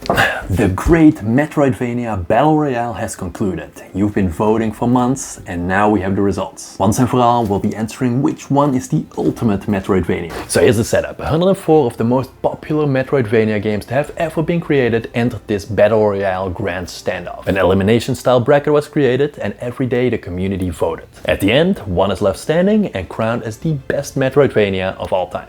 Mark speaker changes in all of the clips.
Speaker 1: The great Metroidvania Battle Royale has concluded. You've been voting for months and now we have the results. Once and for all, we'll be answering which one is the ultimate Metroidvania. So here's the setup. 104 of the most popular Metroidvania games to have ever been created entered this Battle Royale Grand Standoff. An elimination style bracket was created and every day the community voted. At the end, one is left standing and crowned as the best Metroidvania of all time.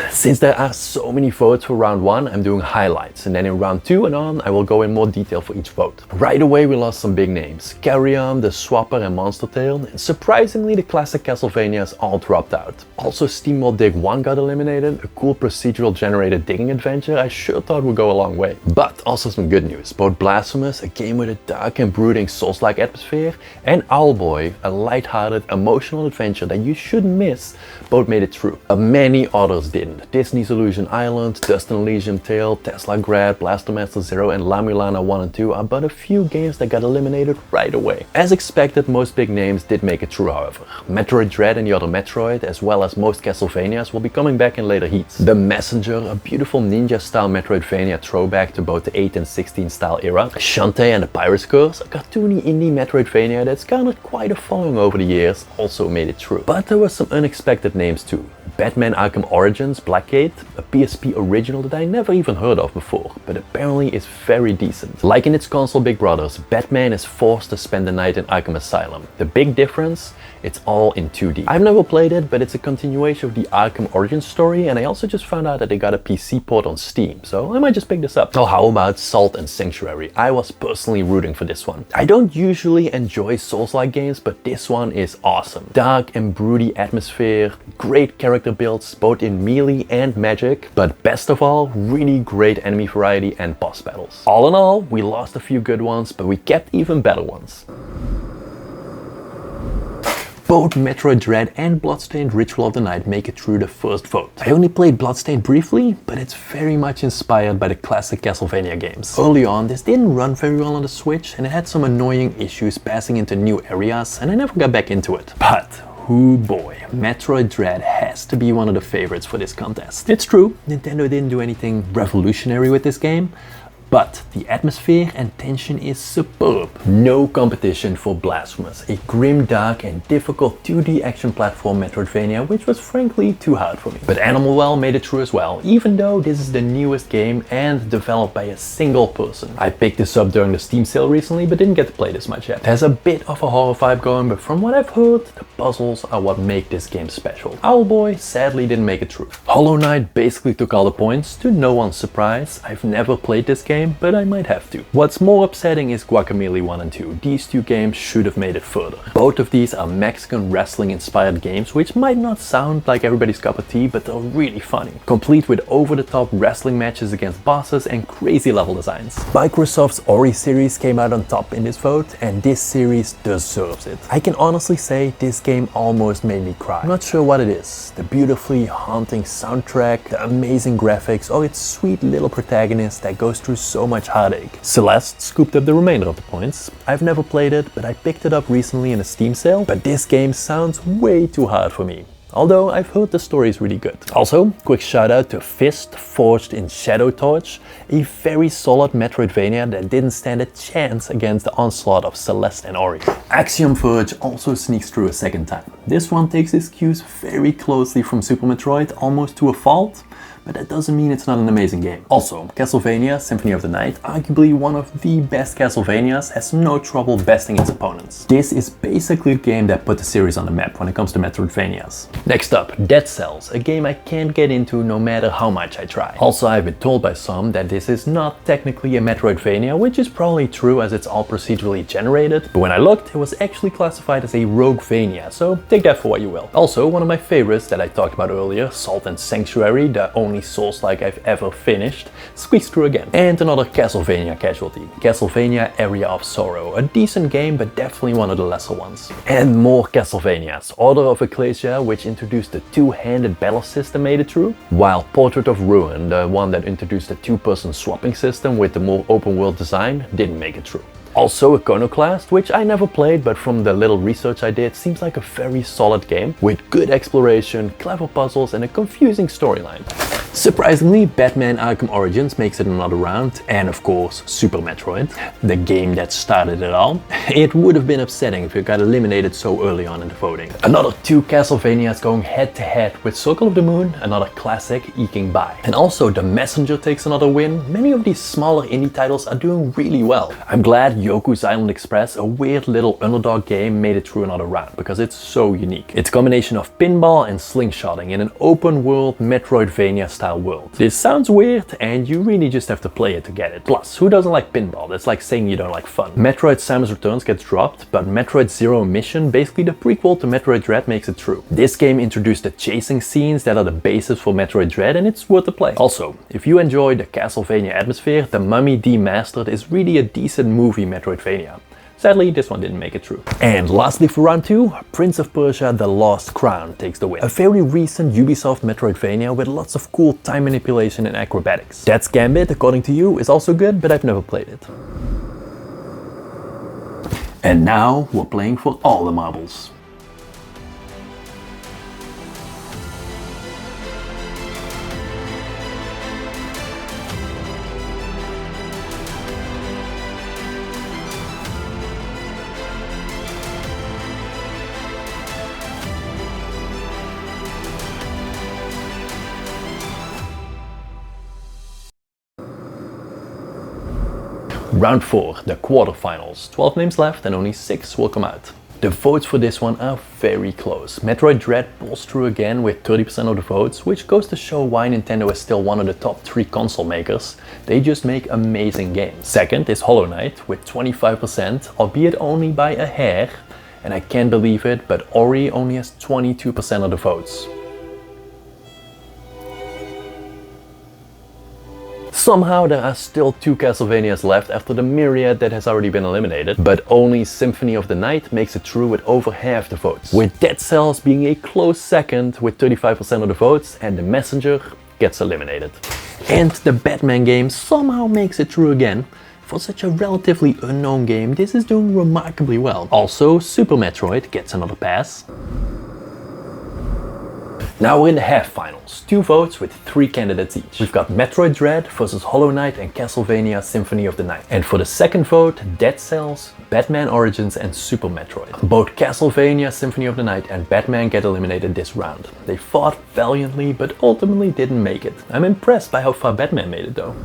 Speaker 1: Since there are so many votes for round 1, I'm doing highlights, and then in round 2 and on I will go in more detail for each vote. Right away we lost some big names. Carrion, The Swapper and Monster Tale, and surprisingly the classic Castlevanias all dropped out. Also SteamWorld Dig 1 got eliminated, a cool procedural generated digging adventure I sure thought would go a long way. But also some good news. Both Blasphemous, a game with a dark and brooding Souls-like atmosphere, and Owlboy, a light-hearted emotional adventure that you shouldn't miss, both made it through. But many others didn't. Disney's Illusion Island, Dust and Elysium Tale, Tesla Grad, Blaster Master Zero and La Mulana 1 and 2 are but a few games that got eliminated right away. As expected, most big names did make it through however. Metroid Dread and the other Metroid, as well as most Castlevanias, will be coming back in later heats. The Messenger, a beautiful ninja-style Metroidvania throwback to both the 8 and 16 style era. Shantae and the Pirate's Curse, a cartoony indie Metroidvania that's garnered quite a following over the years, also made it through. But there were some unexpected names too. Batman Arkham Origins Blackgate, a PSP original that I never even heard of before, but apparently is very decent. Like in its console Big Brothers, Batman is forced to spend the night in Arkham Asylum. The big difference? It's all in 2D. I've never played it, but it's a continuation of the Arkham Origins story, and I also just found out that they got a PC port on Steam, so I might just pick this up. So how about Salt and Sanctuary? I was personally rooting for this one. I don't usually enjoy Souls-like games, but this one is awesome. Dark and broody atmosphere, great character builds, both in melee and magic, but best of all, really great enemy variety and boss battles. All in all, we lost a few good ones, but we kept even better ones. Both Metroid Dread and Bloodstained Ritual of the Night make it through the first vote. I only played Bloodstained briefly, but it's very much inspired by the classic Castlevania games. Early on, this didn't run very well on the Switch and it had some annoying issues passing into new areas and I never got back into it. But oh boy, Metroid Dread has to be one of the favorites for this contest. It's true, Nintendo didn't do anything revolutionary with this game, but the atmosphere and tension is superb. No competition for Blasphemous, a grim, dark and difficult 2D action platform Metroidvania which was frankly too hard for me. But Animal Well made it through as well, even though this is the newest game and developed by a single person. I picked this up during the Steam sale recently but didn't get to play this much yet. It has a bit of a horror vibe going, but from what I've heard, the puzzles are what make this game special. Owlboy sadly didn't make it through. Hollow Knight basically took all the points, to no one's surprise. I've never played this game, but I might have to. What's more upsetting is Guacamelee 1 and 2. These two games should have made it further. Both of these are Mexican wrestling inspired games which might not sound like everybody's cup of tea, but they're really funny. Complete with over-the-top wrestling matches against bosses and crazy level designs. Microsoft's Ori series came out on top in this vote and this series deserves it. I can honestly say this game almost made me cry. I'm not sure what it is. The beautifully haunting soundtrack, the amazing graphics, or its sweet little protagonist that goes through so much heartache. Celeste scooped up the remainder of the points. I've never played it, but I picked it up recently in a Steam sale, but this game sounds way too hard for me. Although I've heard the story is really good. Also, quick shout out to Fist Forged in Shadow Torch, a very solid Metroidvania that didn't stand a chance against the onslaught of Celeste and Ori. Axiom Verge also sneaks through a second time. This one takes its cues very closely from Super Metroid, almost to a fault, but that doesn't mean it's not an amazing game. Also, Castlevania Symphony of the Night, arguably one of the best Castlevanias, has no trouble besting its opponents. This is basically the game that put the series on the map when it comes to Metroidvanias. Next up, Dead Cells, a game I can't get into no matter how much I try. Also, I've been told by some that this is not technically a Metroidvania, which is probably true as it's all procedurally generated, but when I looked, it was actually classified as a Roguevania, so take that for what you will. Also, one of my favorites that I talked about earlier, Salt and Sanctuary, the only Souls-like I've ever finished, squeaks through again. And another Castlevania casualty, Castlevania Area of Sorrow, a decent game but definitely one of the lesser ones. And more Castlevanias, Order of Ecclesia, which introduced the two-handed battle system, made it through, while Portrait of Ruin, the one that introduced the two-person swapping system with the more open-world design, didn't make it through. Also Iconoclast, which I never played, but from the little research I did, seems like a very solid game with good exploration, clever puzzles and a confusing storyline. Surprisingly, Batman Arkham Origins makes it another round, and of course, Super Metroid, the game that started it all. It would have been upsetting if it got eliminated so early on in the voting. Another 2 Castlevanias going head to head with Circle of the Moon, another classic eking by. And also The Messenger takes another win. Many of these smaller indie titles are doing really well. I'm glad Yoku's Island Express, a weird little underdog game, made it through another round because it's so unique. It's a combination of pinball and slingshotting in an open world Metroidvania style world. This sounds weird and you really just have to play it to get it. Plus, who doesn't like pinball? That's like saying you don't like fun. Metroid Samus Returns gets dropped, but Metroid Zero Mission, basically the prequel to Metroid Dread, makes it through. This game introduced the chasing scenes that are the basis for Metroid Dread, and it's worth a play. Also, if you enjoy the Castlevania atmosphere, The Mummy Demastered is really a decent movie Metroidvania. Sadly, this one didn't make it through. And lastly for round 2, Prince of Persia: The Lost Crown takes the win. A very recent Ubisoft Metroidvania with lots of cool time manipulation and acrobatics. That's Gambit, according to you, is also good, but I've never played it. And now we're playing for all the marbles. Round 4, the quarterfinals. 12 names left and only 6 will come out. The votes for this one are very close. Metroid Dread pulls through again with 30% of the votes, which goes to show why Nintendo is still one of the top 3 console makers. They just make amazing games. Second is Hollow Knight with 25%, albeit only by a hair. And I can't believe it, but Ori only has 22% of the votes. Somehow there are still 2 Castlevanias left after the myriad that has already been eliminated, but only Symphony of the Night makes it through with over half the votes. With Dead Cells being a close second with 35% of the votes, and The Messenger gets eliminated. And the Batman game somehow makes it through again. For such a relatively unknown game, this is doing remarkably well. Also, Super Metroid gets another pass. Now we're in the half finals, 2 votes with 3 candidates each. We've got Metroid Dread versus Hollow Knight and Castlevania Symphony of the Night. And for the second vote, Dead Cells, Batman Origins and Super Metroid. Both Castlevania Symphony of the Night and Batman get eliminated this round. They fought valiantly but ultimately didn't make it. I'm impressed by how far Batman made it though.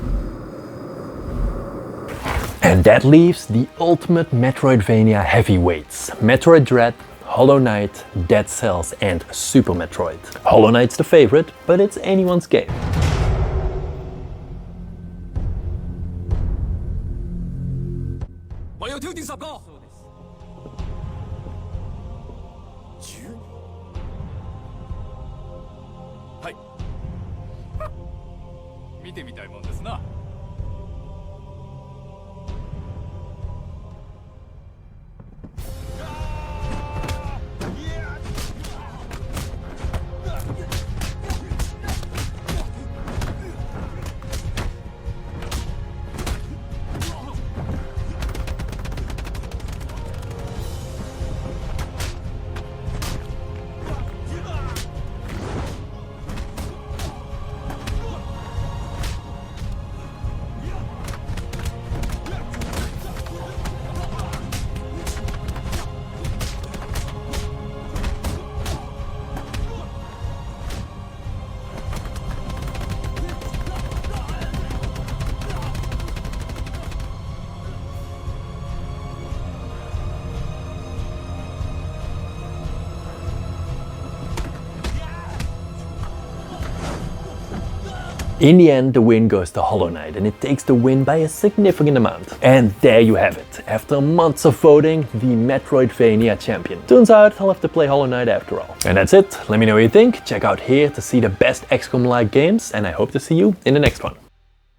Speaker 1: And that leaves the ultimate Metroidvania heavyweights. Metroid Dread, Hollow Knight, Dead Cells and Super Metroid. Hollow Knight's the favorite, but it's anyone's game. In the end, the win goes to Hollow Knight, and it takes the win by a significant amount. And there you have it. After months of voting, the Metroidvania champion. Turns out I'll have to play Hollow Knight after all. And that's it. Let me know what you think. Check out here to see the best XCOM-like games, and I hope to see you in the next one.